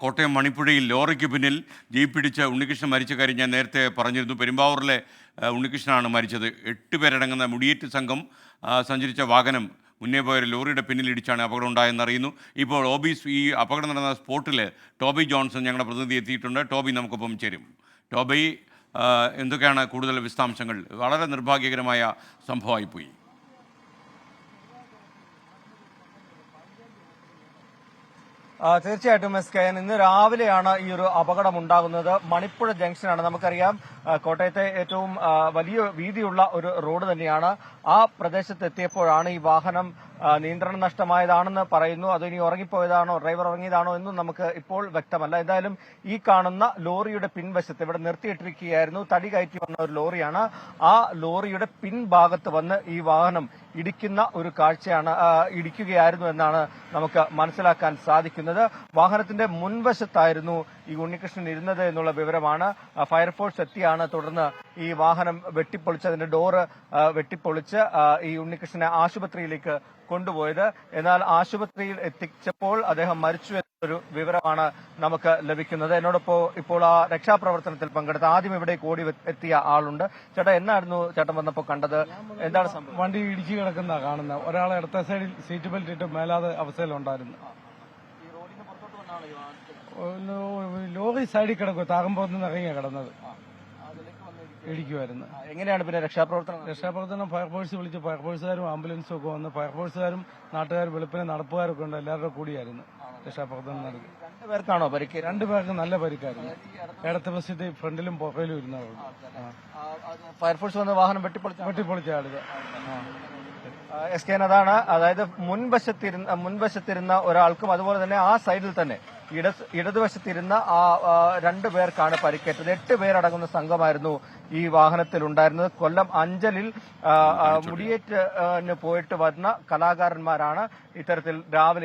കോട്ടയം മണിപ്പുഴയിൽ ലോറിക്ക് പിന്നിൽ ജീപ്പ് പിടിച്ച് ഉണ്ണികൃഷ്ണൻ മരിച്ച കാര്യം ഞാൻ നേരത്തെ പറഞ്ഞിരുന്നു. പെരുമ്പാവൂരിലെ ഉണ്ണികൃഷ്ണനാണ് മരിച്ചത്. 8 പേരടങ്ങുന്ന മുടിയേറ്റ് സംഘം സഞ്ചരിച്ച വാഹനം മുന്നേ പോയ ലോറിയുടെ പിന്നിലിടിച്ചാണ് അപകടം ഉണ്ടായെന്നറിയുന്നു. ഇപ്പോൾ ഈ അപകടം നടന്ന സ്പോട്ടിൽ ടോബി ജോൺസൺ ഞങ്ങളുടെ പ്രതിനിധി എത്തിയിട്ടുണ്ട്. ടോബി നമുക്കൊപ്പം ചേരും. ടോബി, എന്തൊക്കെയാണ് കൂടുതൽ വിശദാംശങ്ങൾ? വളരെ നിർഭാഗ്യകരമായ സംഭവമായിപ്പോയി. തീർച്ചയായിട്ടും SKN, ഇന്ന് രാവിലെയാണ് ഈ ഒരു അപകടം ഉണ്ടാകുന്നത്. മണിപ്പുഴ ജംഗ്ഷനാണ്. നമുക്കറിയാം, കോട്ടയത്തെ ഏറ്റവും വലിയ വീതിയുള്ള ഒരു റോഡ് തന്നെയാണ്. ആ പ്രദേശത്ത് എത്തിയപ്പോഴാണ് ഈ വാഹനം നിയന്ത്രണം നഷ്ടമായതാണെന്ന് പറയുന്നു. അത് ഇനി ഉറങ്ങിപ്പോയതാണോ, ഡ്രൈവർ ഉറങ്ങിയതാണോ എന്നും നമുക്ക് ഇപ്പോൾ വ്യക്തമല്ല. എന്തായാലും ഈ കാണുന്ന ലോറിയുടെ പിൻവശത്ത് ഇവിടെ നിർത്തിയിട്ടിരിക്കുകയായിരുന്നു. തടി കയറ്റി വന്ന ഒരു ലോറിയാണ്. ആ ലോറിയുടെ പിൻഭാഗത്ത് വന്ന് ഈ വാഹനം ഇടിക്കുന്ന ഒരു കാഴ്ചയാണ്, ഇടിക്കുകയായിരുന്നു എന്നാണ് നമുക്ക് മനസ്സിലാക്കാൻ സാധിക്കുന്നത്. വാഹനത്തിന്റെ മുൻവശത്തായിരുന്നു ഈ ഉണ്ണികൃഷ്ണൻ ഇരുന്നത് എന്നുള്ള വിവരമാണ്. ഫയർഫോഴ്സ് എത്തിയാണ് തുടർന്ന് ഈ വാഹനം വെട്ടിപ്പൊളിച്ച്, അതിന്റെ ഡോറ് വെട്ടിപ്പൊളിച്ച് ഈ ഉണ്ണികൃഷ്ണനെ ആശുപത്രിയിലേക്ക് കൊണ്ടുപോയത്. എന്നാൽ ആശുപത്രിയിൽ എത്തിച്ചപ്പോൾ അദ്ദേഹം മരിച്ചു എന്നൊരു വിവരമാണ് നമുക്ക് ലഭിക്കുന്നത്. എന്നോടൊപ്പം ഇപ്പോൾ ആ രക്ഷാപ്രവർത്തനത്തിൽ പങ്കെടുത്ത ആദ്യം ഇവിടെ ഓടി എത്തിയ ആളുണ്ട്. ചേട്ടാ, എന്നായിരുന്നു ചേട്ടൻ വന്നപ്പോൾ കണ്ടത്? എന്താണ് സംഭവം? വണ്ടി ഇടിച്ചു കിടക്കുന്ന കാണുന്ന ഒരാളെ ഇടത്തെ സൈഡിൽ സീറ്റ് ബെൽറ്റ് ഇട്ട് മേലാതെ അവസ്ഥയിലുണ്ടായിരുന്നു. ലോറി സൈഡിൽ കിടക്കും, താകമ്പുറത്ത് ഇറങ്ങിയാണ് കിടന്നത്, ഇടിക്കുമായിരുന്നു. എങ്ങനെയാണ് പിന്നെ രക്ഷാപ്രവർത്തനം ഫയർഫോഴ്സ് വിളിച്ച് ഫയർഫോഴ്സുകാരും ആംബുലൻസും ഒക്കെ വന്ന് ഫയർഫോഴ്സുകാരും നാട്ടുകാരും വെളുപ്പിനെ നടപ്പുകാരൊക്കെ ഉണ്ട്, എല്ലാവരുടെ കൂടിയായിരുന്നു രക്ഷാപ്രവർത്തനം നടത്തി. 2 പേർക്കാണോ പരിക്ക്? 2 പേർക്ക് നല്ല പരിക്കായിരുന്നു. ഇടത്തെ വശത്ത് ഫ്രണ്ടിലും പുറകിലും ഇരുന്നവർ. ഫയർഫോഴ്സ് വന്ന് വാഹനം വെട്ടിപ്പൊളിച്ചാടുക. SKN, അതായത് മുൻവശത്തിരുന്ന ഒരാൾക്കും അതുപോലെ തന്നെ ആ സൈഡിൽ തന്നെ ഇടതുവശത്തിരുന്ന ആ 2 പേർക്കാണ് പരിക്കേറ്റത്. 8 പേരടങ്ങുന്ന സംഘമായിരുന്നു ഈ വാഹനത്തിൽ ഉണ്ടായിരുന്നത്. കൊല്ലം അഞ്ചലിൽ മുടിയേറ്റിന് പോയിട്ട് വന്ന കലാകാരന്മാരാണ് ഇത്തരത്തിൽ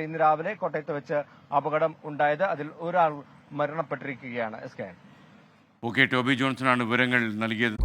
ഇന്ന് രാവിലെ കോട്ടയത്ത് വെച്ച് അപകടം ഉണ്ടായത്. അതിൽ ഒരാൾ മരണപ്പെട്ടിരിക്കുകയാണ്. SKN. ഓക്കെ, ടോബി ജോൺസണാണ് വിവരങ്ങൾ നൽകിയത്.